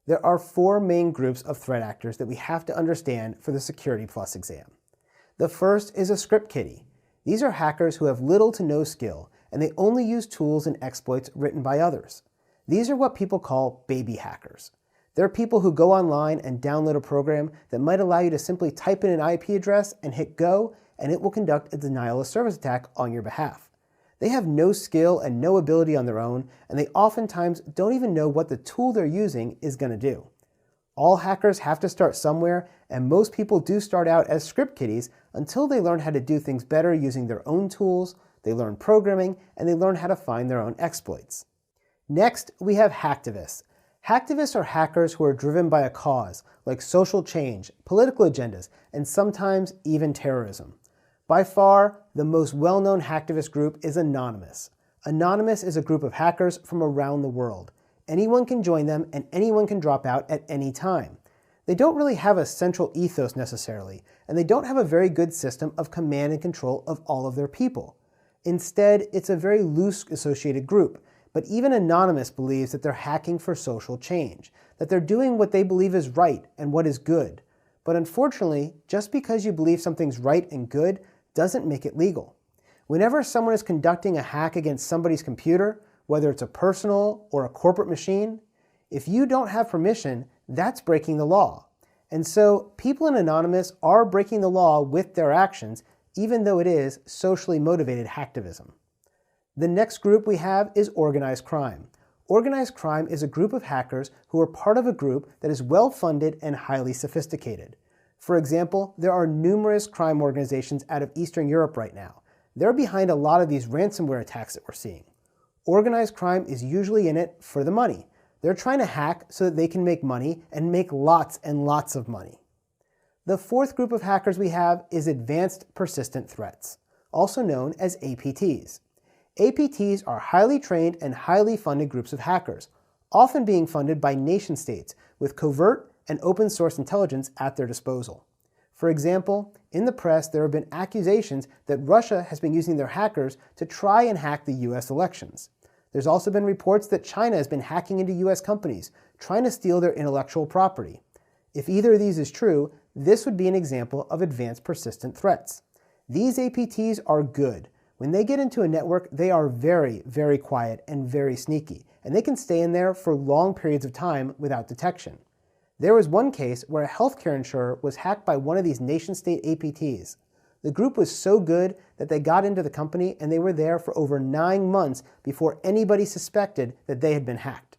There are four main groups of threat actors that we have to understand for the Security Plus exam. The first is a script kiddie. These are hackers who have little to no skill, and they only use tools and exploits written by others. These are what people call baby hackers. They're people who go online and download a program that might allow you to simply type in an IP address and hit go, and it will conduct a denial of service attack on your behalf. They have no skill and no ability on their own, and they oftentimes don't even know what the tool they're using is going to do. All hackers have to start somewhere, and most people do start out as script kiddies until they learn how to do things better using their own tools, they learn programming, and they learn how to find their own exploits. Next, we have hacktivists. Hacktivists are hackers who are driven by a cause, like social change, political agendas, and sometimes even terrorism. By far, the most well-known hacktivist group is Anonymous. Anonymous is a group of hackers from around the world. Anyone can join them and anyone can drop out at any time. They don't really have a central ethos necessarily, and they don't have a very good system of command and control of all of their people. Instead, it's a very loose associated group, but even Anonymous believes that they're hacking for social change, that they're doing what they believe is right and what is good. But unfortunately, just because you believe something's right and good doesn't make it legal. Whenever someone is conducting a hack against somebody's computer, whether it's a personal or a corporate machine, if you don't have permission, that's breaking the law. And so people in Anonymous are breaking the law with their actions, even though it is socially motivated hacktivism. The next group we have is organized crime. Organized crime is a group of hackers who are part of a group that is well-funded and highly sophisticated. For example, there are numerous crime organizations out of Eastern Europe right now. They're behind a lot of these ransomware attacks that we're seeing. Organized crime is usually in it for the money. They're trying to hack so that they can make money and make lots and lots of money. The fourth group of hackers we have is Advanced Persistent Threats, also known as APTs. APTs are highly trained and highly funded groups of hackers, often being funded by nation-states with covert and open source intelligence at their disposal. For example, in the press there have been accusations that Russia has been using their hackers to try and hack the US elections. There's also been reports that China has been hacking into US companies, trying to steal their intellectual property. If either of these is true, this would be an example of advanced persistent threats. These APTs are good. When they get into a network, they are very, very quiet and very sneaky, and they can stay in there for long periods of time without detection. There was one case where a healthcare insurer was hacked by one of these nation-state APTs. The group was so good that they got into the company and they were there for over 9 months before anybody suspected that they had been hacked.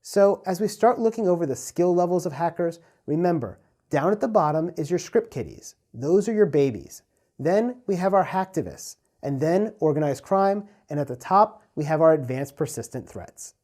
So as we start looking over the skill levels of hackers, remember, down at the bottom is your script kiddies. Those are your babies. Then we have our hacktivists, and then organized crime, and at the top we have our advanced persistent threats.